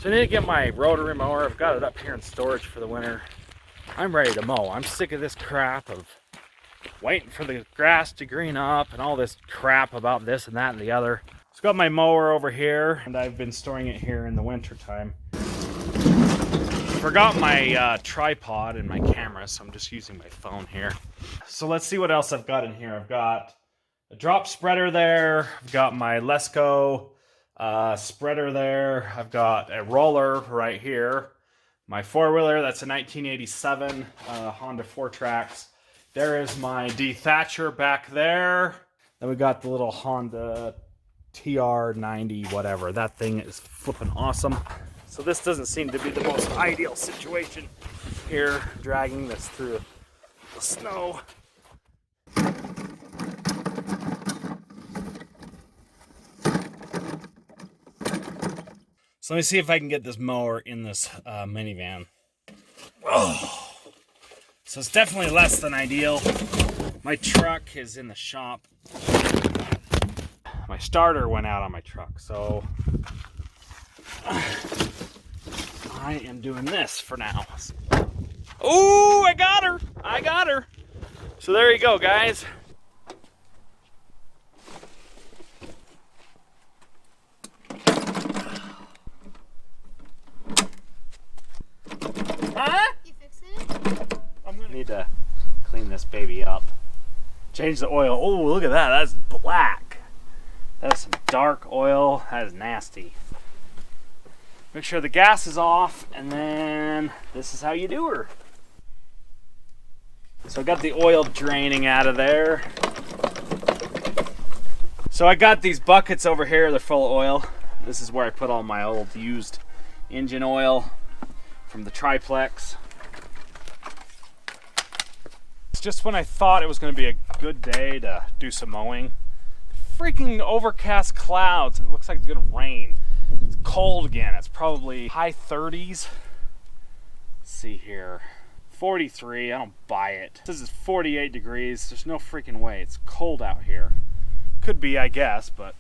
So I need to get my rotary mower. I've got it up here in storage for the winter. I'm ready to mow. I'm sick of this crap of waiting for the grass to green up and all this crap about this and that and the other. I've got my mower over here, and I've been storing it here in the winter time. Forgot my tripod and my camera, so I'm just using my phone here. So let's see what else I've got in here. I've got a drop spreader there. I've got my Lesco spreader there. I've got a roller right here. My four-wheeler, that's a 1987 Honda 4-Trax. There is my dethatcher back there. Then we got the little Honda TR90 whatever. That thing is flipping awesome. So this doesn't seem to be the most ideal situation here, dragging this through the snow. So let me see if I can get this mower in this minivan. Oh. So it's definitely less than ideal. My truck is in the shop. My starter went out on my truck, so I am doing this for now. Oh, I got her! I got her! So there you go, guys. Huh? You fixing it? I'm gonna need to clean this baby up. Change the oil. Oh, look at that. That's black. That's some dark oil. That is nasty. Make sure the gas is off, and then this is how you do her. So I got the oil draining out of there. So I got these buckets over here. They're full of oil. This is where I put all my old used engine oil from the triplex. It's just when I thought it was going to be a good day to do some mowing. Freaking overcast clouds. It looks like it's going to rain. It's cold again. It's probably high 30s. Let's see here. 43. I don't buy it. This is 48 degrees. There's no freaking way. It's cold out here. Could be, I guess, but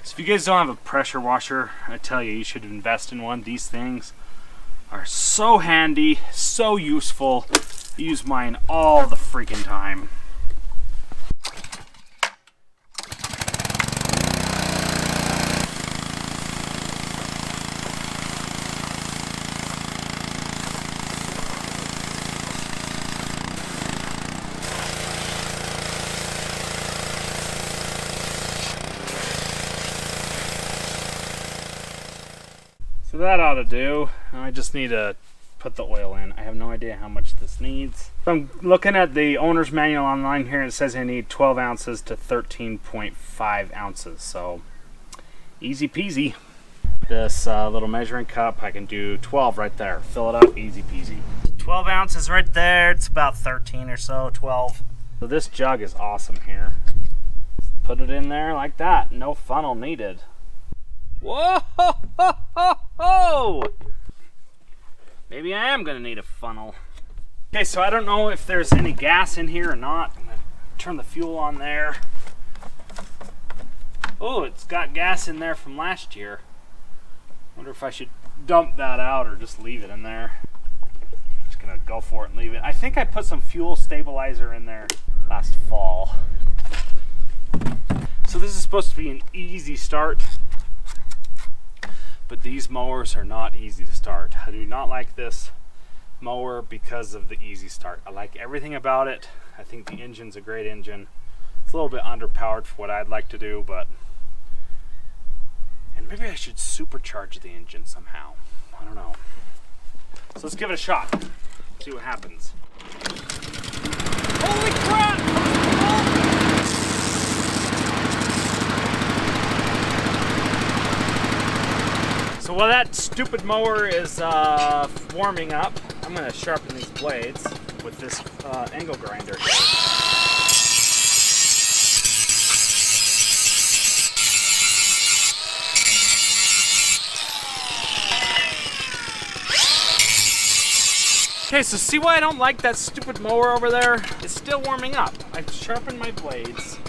so if you guys don't have a pressure washer, I tell you, you should invest in one. These things are so handy, so useful. I use mine all the freaking time. So that ought to do. I just need to put the oil in. I have no idea how much this needs. So I'm looking at the owner's manual online here, and it says I need 12 ounces to 13.5 ounces. So easy peasy. This little measuring cup, I can do 12 right there. Fill it up, easy peasy. 12 ounces right there. It's about 13 or so, 12. So this jug is awesome here. Put it in there like that. No funnel needed. Whoa! Ho, ho, ho, ho. Maybe I am gonna need a funnel. Okay, so I don't know if there's any gas in here or not. I'm gonna turn the fuel on there. Oh, it's got gas in there from last year. Wonder if I should dump that out or just leave it in there. Just gonna go for it and leave it. I think I put some fuel stabilizer in there last fall. So this is supposed to be an easy start. But these mowers are not easy to start. I do not like this mower because of the easy start. I like everything about it. I think the engine's a great engine. It's a little bit underpowered for what I'd like to do, but and maybe I should supercharge the engine somehow. I don't know. So let's give it a shot. See what happens. Holy crap! So while that stupid mower is warming up, I'm going to sharpen these blades with this angle grinder. Okay, so see why I don't like that stupid mower over there? It's still warming up. I've sharpened my blades.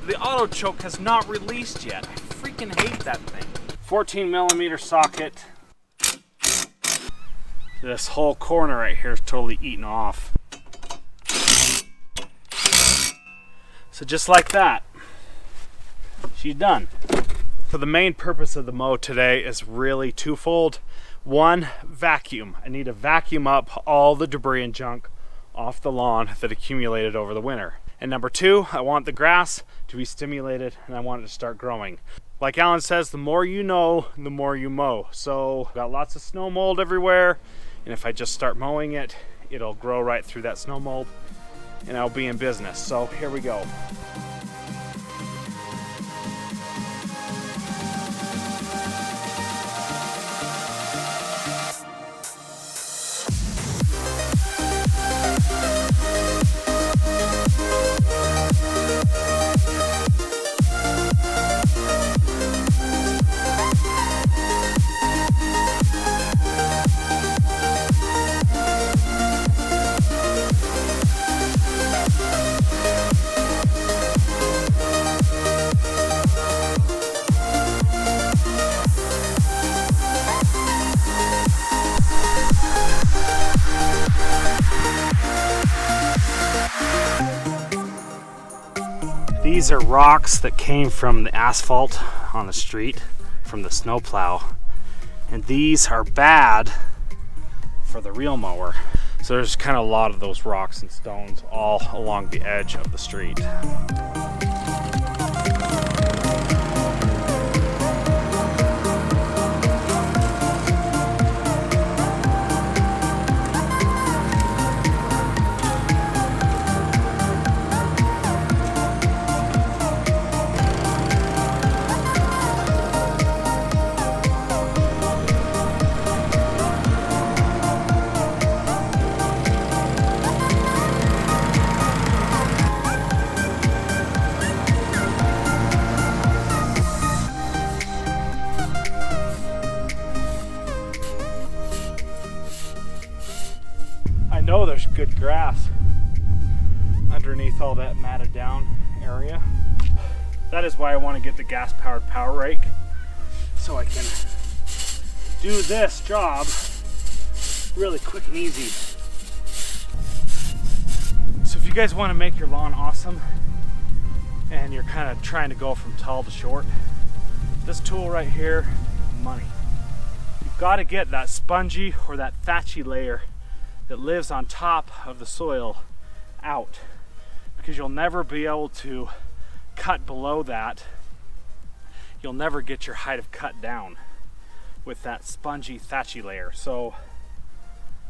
The auto choke has not released yet. I freaking hate that thing. 14mm socket. This whole corner right here is totally eaten off. So just like that, she's done. So the main purpose of the mow today is really twofold. One, vacuum. I need to vacuum up all the debris and junk off the lawn that accumulated over the winter. And number two, I want the grass to be stimulated and I want it to start growing. Like Alan says, the more you know, the more you mow. So got lots of snow mold everywhere, and if I just start mowing it, it'll grow right through that snow mold and I'll be in business. So here we go. These are rocks that came from the asphalt on the street from the snowplow, and these are bad for the real mower. So there's kind of a lot of those rocks and stones all along the edge of the street. I know there's good grass underneath all that matted down area. That is why I want to get the gas powered power rake, so I can do this job really quick and easy. So if you guys want to make your lawn awesome and you're kind of trying to go from tall to short, this tool right here, money. You've got to get that spongy or that thatchy layer that lives on top of the soil out, because you'll never be able to cut below that. You'll never get your height of cut down with that spongy thatchy layer. So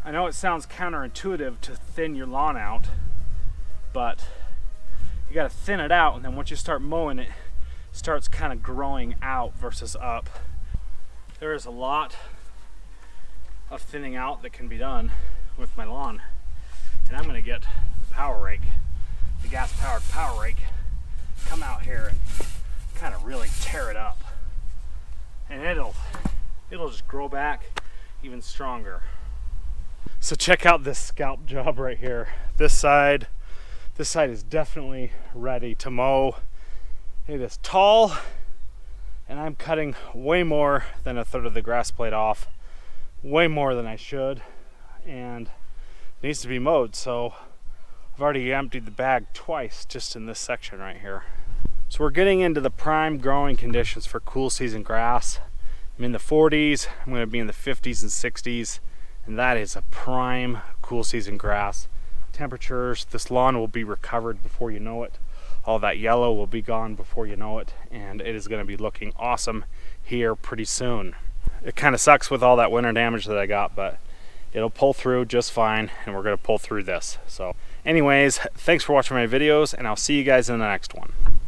I know it sounds counterintuitive to thin your lawn out, but you got to thin it out, and then once you start mowing it, starts kind of growing out versus up. There is a lot of thinning out that can be done with my lawn, and I'm going to get the power rake, the gas powered power rake, come out here and kind of really tear it up, and it'll just grow back even stronger. So check out this scalp job right here. This side is definitely ready to mow. It is tall, and I'm cutting way more than a third of the grass blade off, way more than I should, and it needs to be mowed. So I've already emptied the bag twice just in this section right here. So we're getting into the prime growing conditions for cool season grass. I'm in the 40s, I'm going to be in the 50s and 60s, and that is a prime cool season grass. Temperatures, this lawn will be recovered before you know it. All that yellow will be gone before you know it, and it is going to be looking awesome here pretty soon. It kind of sucks with all that winter damage that I got, but it'll pull through just fine, and we're going to pull through this. So anyways, thanks for watching my videos, and I'll see you guys in the next one.